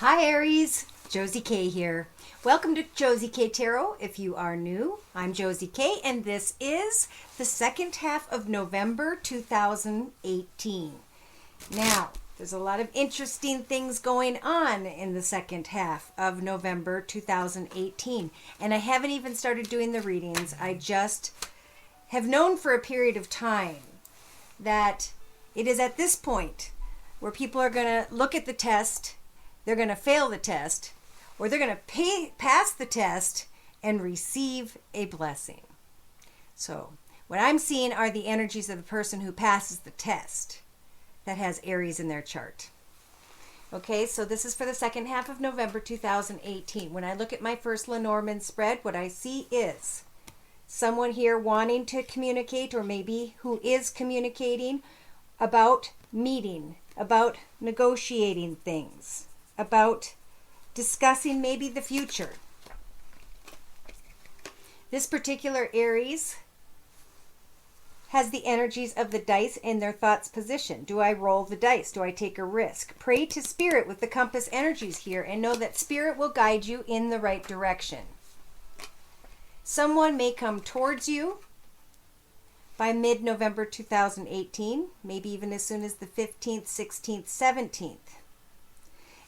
Hi Aries, Josie K here. Welcome to Josie K Tarot. If you are new, I'm Josie K and this is the second half of November 2018. Now, there's a lot of interesting things going on in the second half of November 2018. And I haven't even started doing the readings. I just have known for a period of time that it is at this point where people are going to look at the test, they're going to fail the test, or they're going to pass the test and receive a blessing. So what I'm seeing are the energies of the person who passes the test that has Aries in their chart. Okay, so this is for the second half of November 2018. When I look at my first Lenormand spread, what I see is someone here wanting to communicate, or maybe who is communicating about meeting, about negotiating things, about discussing maybe the future. This particular Aries has the energies of the dice in their thoughts position. Do I roll the dice? Do I take a risk? Pray to Spirit with the compass energies here and know that Spirit will guide you in the right direction. Someone may come towards you by mid-November 2018, maybe even as soon as the 15th, 16th, 17th.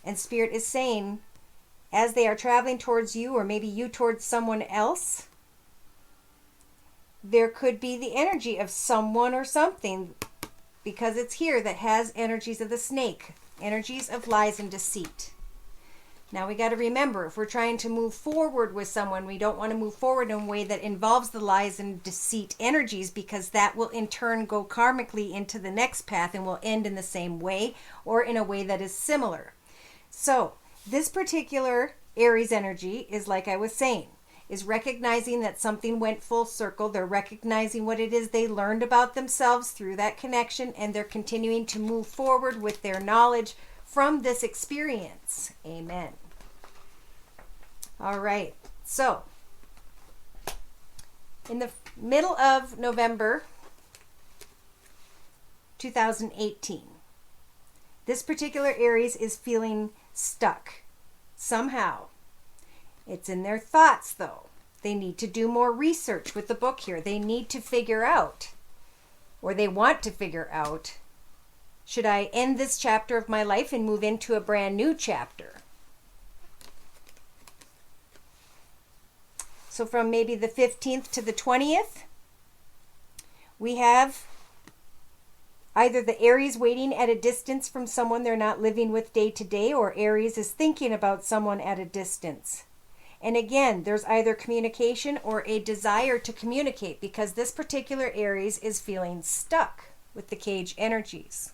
And Spirit is saying, as they are traveling towards you, or maybe you towards someone else, there could be the energy of someone or something, because it's here that has energies of the snake, energies of lies and deceit. Now we got to remember, if we're trying to move forward with someone, we don't want to move forward in a way that involves the lies and deceit energies, because that will in turn go karmically into the next path and will end in the same way or in a way that is similar. So this particular Aries energy is, like I was saying, is recognizing that something went full circle. They're recognizing what it is they learned about themselves through that connection, and they're continuing to move forward with their knowledge from this experience. Amen. All right. So, in the middle of November 2018, this particular Aries is feeling stuck somehow. It's in their thoughts, though. They need to do more research with the book here. They need to figure out, or they want to figure out, should I end this chapter of my life and move into a brand new chapter? So from maybe the 15th to the 20th, we have either the Aries waiting at a distance from someone they're not living with day to day, or Aries is thinking about someone at a distance. And again, there's either communication or a desire to communicate, because this particular Aries is feeling stuck with the cage energies.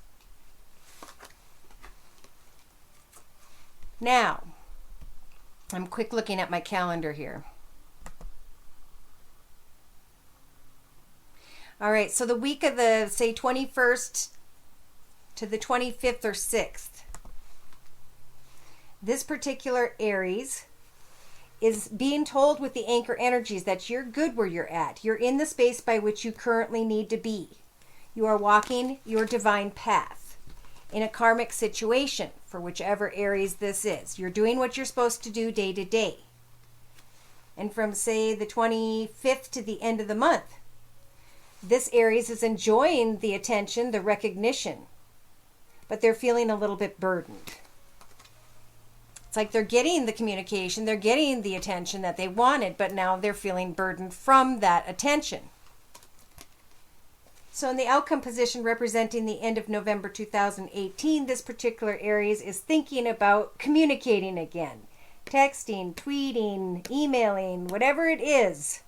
Now, I'm quick looking at my calendar here. All right, so the week of the, say, 21st to the 25th or 6th, this particular Aries is being told with the anchor energies that you're good where you're at. You're in the space by which you currently need to be. You are walking your divine path in a karmic situation for whichever Aries this is. You're doing what you're supposed to do day to day. And from, say, the 25th to the end of the month, this Aries is enjoying the attention, the recognition, but they're feeling a little bit burdened. It's like they're getting the communication, they're getting the attention that they wanted, but now they're feeling burdened from that attention. So in the outcome position representing the end of November 2018, this particular Aries is thinking about communicating again. Texting, tweeting, emailing, whatever it is.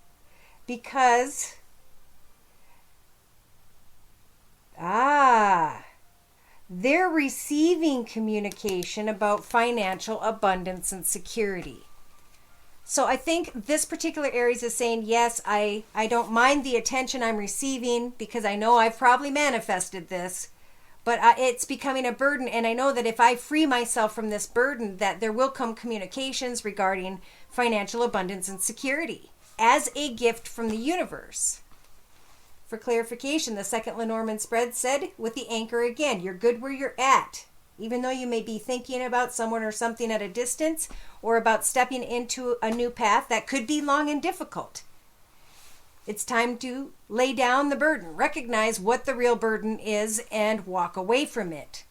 Because they're receiving communication about financial abundance and security. So I think this particular Aries is saying, yes, I don't mind the attention I'm receiving because I know I've probably manifested this, but it's becoming a burden. And I know that if I free myself from this burden, that there will come communications regarding financial abundance and security as a gift from the universe. For clarification, the second Lenormand spread said with the anchor again, you're good where you're at. Even though you may be thinking about someone or something at a distance, or about stepping into a new path that could be long and difficult. It's time to lay down the burden, recognize what the real burden is, and walk away from it.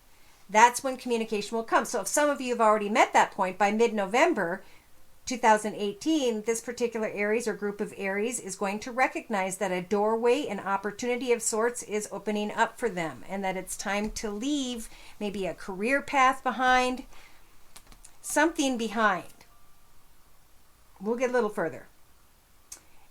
That's when communication will come. So if some of you have already met that point by mid-November 2018, this particular Aries or group of Aries is going to recognize that a doorway, an opportunity of sorts is opening up for them, and that it's time to leave maybe a career path behind, something behind. We'll get a little further.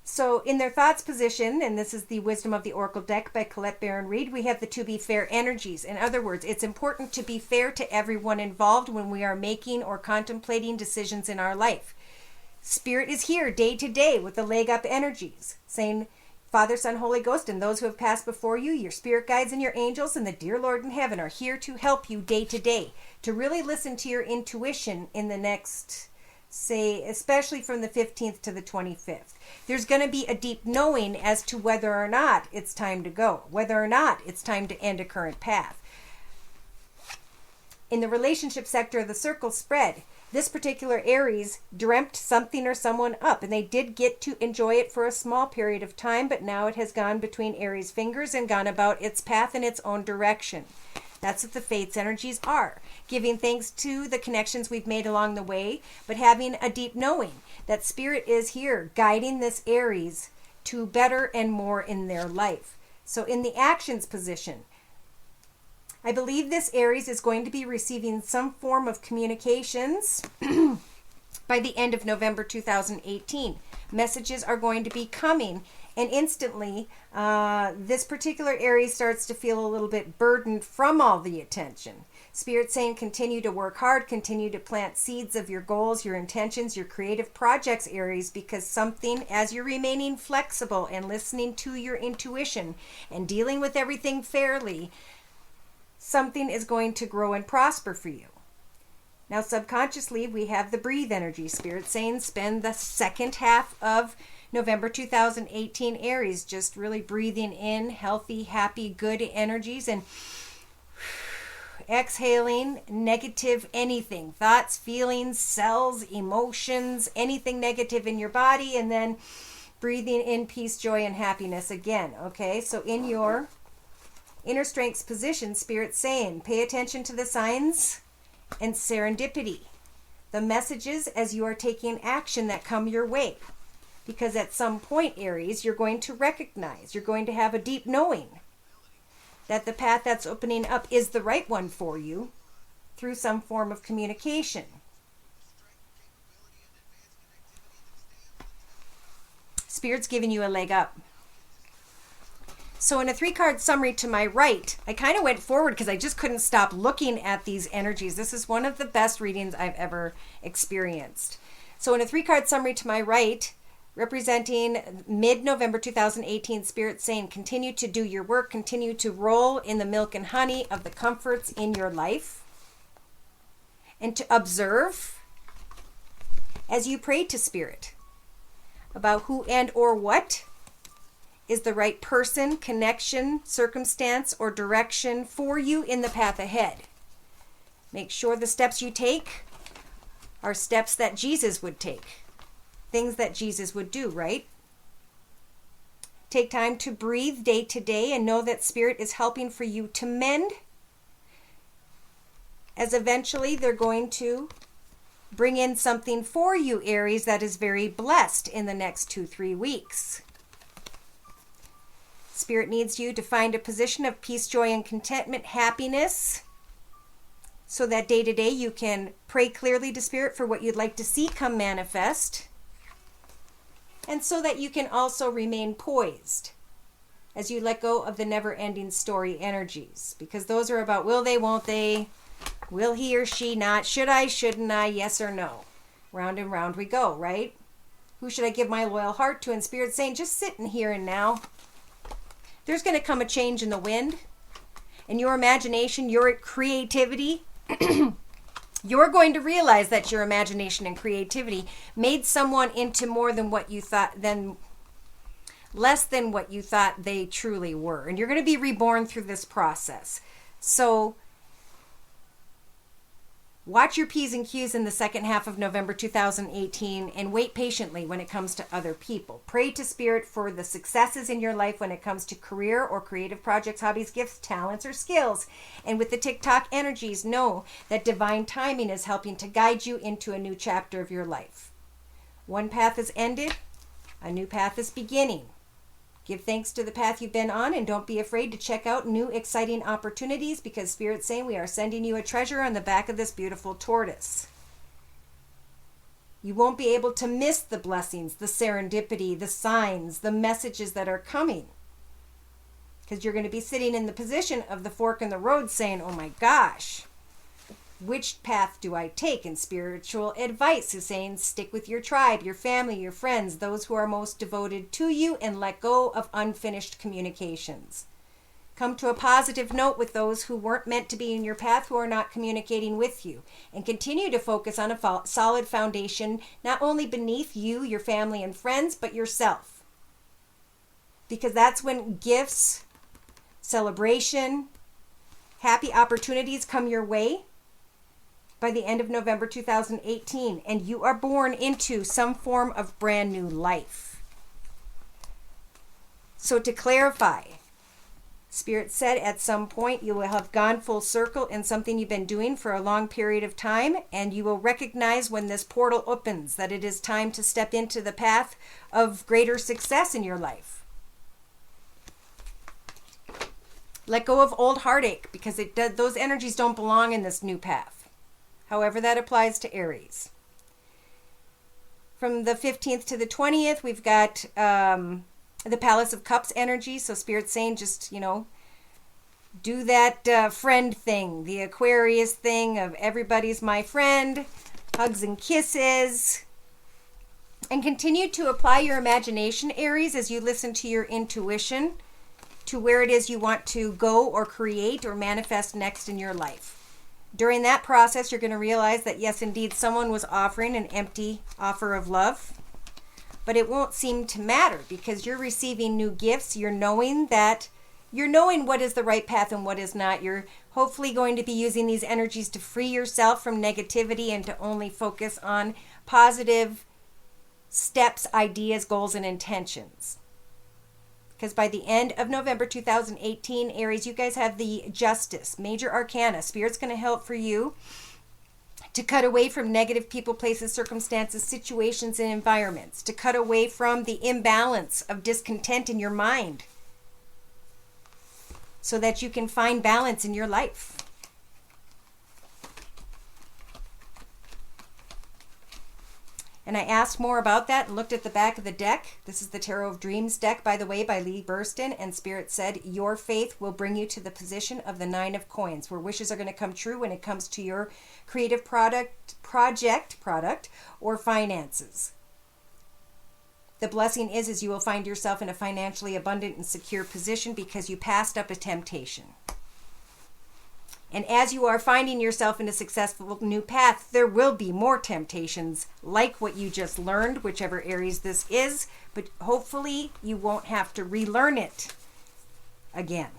So in their thoughts position, and this is the Wisdom of the Oracle deck by Colette Baron Reed, we have the to be fair energies. In other words, it's important to be fair to everyone involved when we are making or contemplating decisions in our life. Spirit is here day to day with the leg up energies, saying, Father, Son, Holy Ghost, and those who have passed before you, your spirit guides and your angels, and the dear Lord in heaven are here to help you day to day, to really listen to your intuition in the next, say, especially from the 15th to the 25th. There's going to be a deep knowing as to whether or not it's time to go, whether or not it's time to end a current path. In the relationship sector of the circle spread, this particular Aries dreamt something or someone up, and they did get to enjoy it for a small period of time, but now it has gone between Aries' fingers and gone about its path in its own direction. That's what the Fates energies are. Giving thanks to the connections we've made along the way, but having a deep knowing that Spirit is here guiding this Aries to better and more in their life. So in the actions position, I believe this Aries is going to be receiving some form of communications by the end of November 2018. Messages are going to be coming, and instantly this particular Aries starts to feel a little bit burdened from all the attention. Spirit saying continue to work hard, continue to plant seeds of your goals, your intentions, your creative projects, Aries, because something, as you're remaining flexible and listening to your intuition and dealing with everything fairly, something is going to grow and prosper for you. Now, subconsciously, we have the breathe energy. Spirit saying spend the second half of November 2018 Aries just really breathing in healthy, happy, good energies and exhaling negative anything, thoughts, feelings, cells, emotions, anything negative in your body, and then breathing in peace, joy, and happiness again. Okay, so in your inner strengths position, Spirit saying, pay attention to the signs and serendipity, the messages as you are taking action that come your way. Because at some point, Aries, you're going to recognize, you're going to have a deep knowing that the path that's opening up is the right one for you through some form of communication. Spirit's giving you a leg up. So in a 3-card summary to my right, I kind of went forward because I just couldn't stop looking at these energies. This is one of the best readings I've ever experienced. So in a 3-card summary to my right, representing mid-November 2018, Spirit saying continue to do your work, continue to roll in the milk and honey of the comforts in your life, and to observe as you pray to Spirit about who and or what is the right person, connection, circumstance, or direction for you in the path ahead. Make sure the steps you take are steps that Jesus would take. Things that Jesus would do, right? Take time to breathe day to day and know that Spirit is helping for you to mend, as eventually they're going to bring in something for you, Aries, that is very blessed in the next 2-3 weeks. Spirit needs you to find a position of peace, joy, and contentment, happiness, so that day to day you can pray clearly to Spirit for what you'd like to see come manifest, and so that you can also remain poised as you let go of the never-ending story energies, because those are about will they, won't they, will he or she not, should I, shouldn't I, yes or no. Round and round we go, right? Who should I give my loyal heart to? And Spirit saying, just sit in here and now. There's going to come a change in the wind, and your imagination, your creativity, you're going to realize that your imagination and creativity made someone into more than what you thought, less than what you thought they truly were. And you're going to be reborn through this process. So Watch your P's and Q's in the second half of November 2018 and wait patiently when it comes to other people. Pray to Spirit for the successes in your life when it comes to career or creative projects, hobbies, gifts, talents, or skills. And with the TikTok energies, know that divine timing is helping to guide you into a new chapter of your life. One path is ended, a new path is beginning. Give thanks to the path you've been on and don't be afraid to check out new exciting opportunities because Spirit's saying we are sending you a treasure on the back of this beautiful tortoise. You won't be able to miss the blessings, the serendipity, the signs, the messages that are coming. Because you're going to be sitting in the position of the fork in the road saying, oh my gosh, which path do I take? And spiritual advice is saying stick with your tribe, your family, your friends, those who are most devoted to you, and let go of unfinished communications. Come to a positive note with those who weren't meant to be in your path, who are not communicating with you, and continue to focus on a solid foundation, not only beneath you, your family and friends, but yourself. Because that's when gifts, celebration, happy opportunities come your way. By the end of November 2018, and you are born into some form of brand new life. So to clarify, Spirit said at some point you will have gone full circle in something you've been doing for a long period of time, and you will recognize when this portal opens that it is time to step into the path of greater success in your life. Let go of old heartache because those energies don't belong in this new path. However, that applies to Aries. From the 15th to the 20th, we've got the Palace of Cups energy. So Spirit's saying just, do that friend thing, the Aquarius thing of everybody's my friend, hugs and kisses. And continue to apply your imagination, Aries, as you listen to your intuition to where it is you want to go or create or manifest next in your life. During that process, you're going to realize that, yes, indeed, someone was offering an empty offer of love. But it won't seem to matter because you're receiving new gifts. You're knowing what is the right path and what is not. You're hopefully going to be using these energies to free yourself from negativity and to only focus on positive steps, ideas, goals, and intentions. Because by the end of November 2018, Aries, you guys have the Justice, Major Arcana. Spirit's going to help for you to cut away from negative people, places, circumstances, situations, and environments. To cut away from the imbalance of discontent in your mind so that you can find balance in your life. And I asked more about that and looked at the back of the deck. This is the Tarot of Dreams deck, by the way, by Lee Burston. And Spirit said, your faith will bring you to the position of the Nine of Coins, where wishes are going to come true when it comes to your creative project, or finances. The blessing is you will find yourself in a financially abundant and secure position because you passed up a temptation. And as you are finding yourself in a successful new path, there will be more temptations like what you just learned, whichever Aries this is, but hopefully you won't have to relearn it again.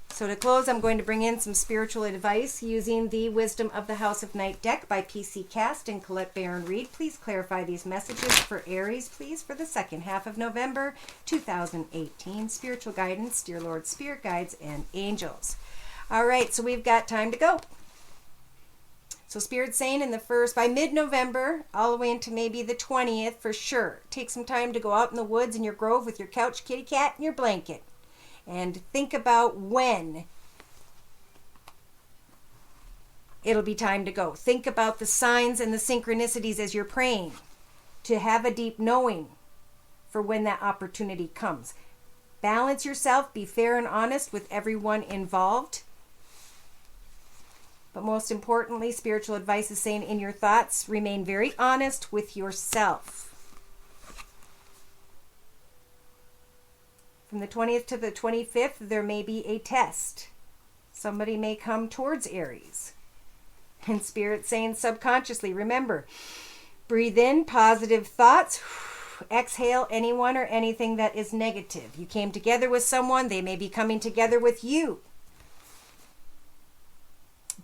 So to close, I'm going to bring in some spiritual advice using the Wisdom of the House of Night deck by PC Cast and Colette Barron Reed. Please clarify these messages for Aries, please, for the second half of November 2018. Spiritual guidance, dear Lord, spirit guides, and angels. All right, so we've got time to go. So Spirit's saying by mid-November, all the way into maybe the 20th for sure, take some time to go out in the woods in your grove with your couch, kitty cat, and your blanket. And think about when it'll be time to go. Think about the signs and the synchronicities as you're praying to have a deep knowing for when that opportunity comes. Balance yourself, be fair and honest with everyone involved. But most importantly, spiritual advice is saying in your thoughts, remain very honest with yourself. From the 20th to the 25th, there may be a test. Somebody may come towards Aries. And Spirit saying subconsciously, remember, breathe in positive thoughts. Exhale anyone or anything that is negative. You came together with someone, they may be coming together with you.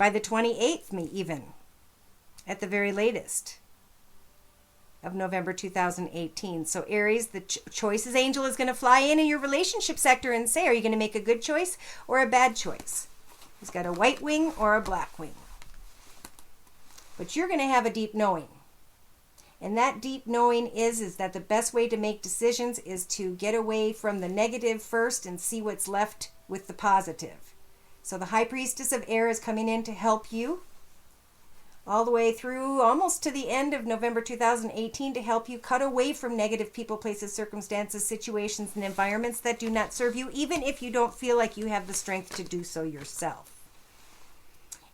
by the 28th, even, at the very latest, of November 2018. So Aries, the choices angel is going to fly in your relationship sector and say, are you going to make a good choice or a bad choice? He's got a white wing or a black wing. But you're going to have a deep knowing. And that deep knowing is that the best way to make decisions is to get away from the negative first and see what's left with the positive. So the High Priestess of Air is coming in to help you all the way through almost to the end of November 2018 to help you cut away from negative people, places, circumstances, situations, and environments that do not serve you, even if you don't feel like you have the strength to do so yourself.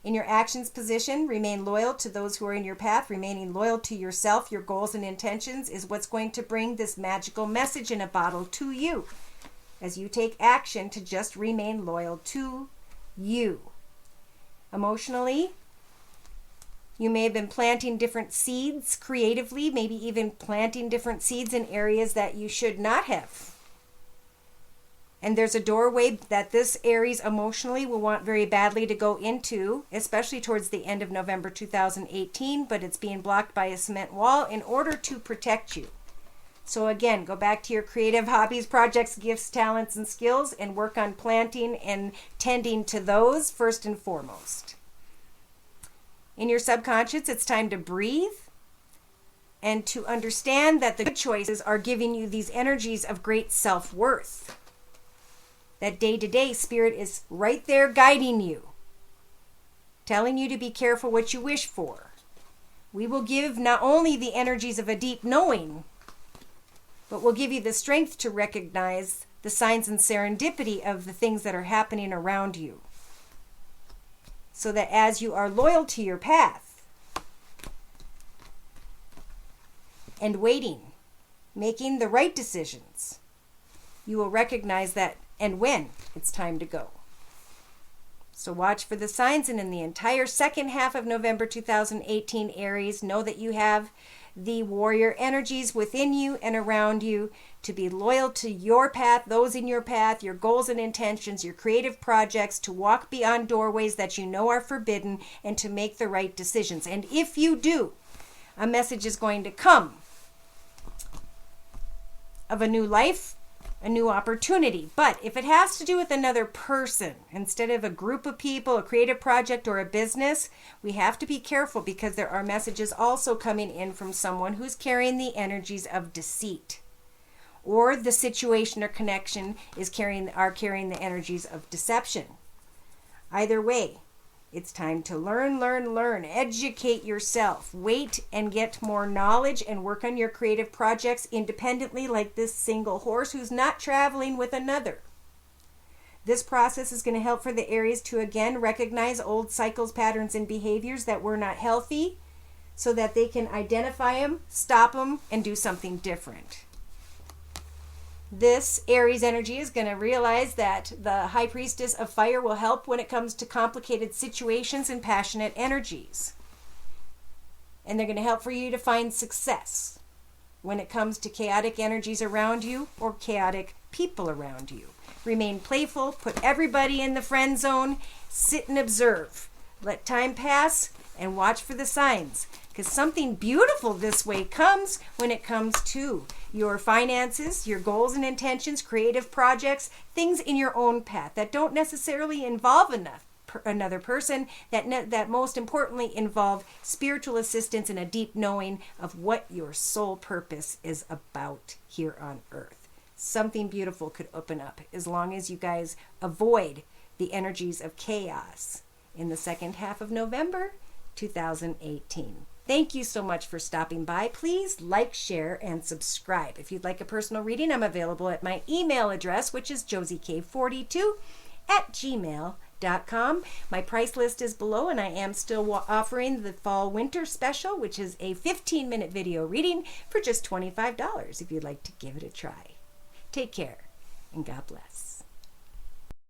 In your actions position, remain loyal to those who are in your path. Remaining loyal to yourself, your goals and intentions is what's going to bring this magical message in a bottle to you as you take action to just remain loyal to you. Emotionally, you may have been planting different seeds creatively, maybe even planting different seeds in areas that you should not have. And there's a doorway that this Aries emotionally will want very badly to go into, especially towards the end of November 2018, but it's being blocked by a cement wall in order to protect you. So again, go back to your creative hobbies, projects, gifts, talents, and skills, and work on planting and tending to those first and foremost. In your subconscious, it's time to breathe and to understand that the good choices are giving you these energies of great self-worth. That day-to-day spirit is right there guiding you, telling you to be careful what you wish for. We will give not only the energies of a deep knowing, but we'll give you the strength to recognize the signs and serendipity of the things that are happening around you. So that as you are loyal to your path and waiting, making the right decisions, you will recognize that and when it's time to go. So watch for the signs, and in the entire second half of November 2018, Aries, know that you have the warrior energies within you and around you to be loyal to your path, those in your path, your goals and intentions, your creative projects, to walk beyond doorways that you know are forbidden, and to make the right decisions. And if you do, a message is going to come of a new life, a new opportunity. But if it has to do with another person instead of a group of people, a creative project, or a business, we have to be careful, because there are messages also coming in from someone who's carrying the energies of deceit, or the situation or connection is carrying the energies of deception. Either way, it's time to learn, educate yourself, wait and get more knowledge, and work on your creative projects independently, like this single horse who's not traveling with another. This process is going to help for the Aries to again recognize old cycles, patterns, and behaviors that were not healthy, so that they can identify them, stop them, and do something different. This Aries energy is going to realize that the High Priestess of Fire will help when it comes to complicated situations and passionate energies. And they're going to help for you to find success when it comes to chaotic energies around you or chaotic people around you. Remain playful, put everybody in the friend zone, sit and observe. Let time pass and watch for the signs, because something beautiful this way comes when it comes to your finances, your goals and intentions, creative projects, things in your own path that don't necessarily involve another person, that most importantly involve spiritual assistance and a deep knowing of what your soul purpose is about here on earth. Something beautiful could open up as long as you guys avoid the energies of chaos in the second half of November 2018. Thank you so much for stopping by. Please like, share, and subscribe. If you'd like a personal reading, I'm available at my email address, which is josiek42@gmail.com. My price list is below, and I am still offering the fall-winter special, which is a 15-minute video reading for just $25 if you'd like to give it a try. Take care, and God bless.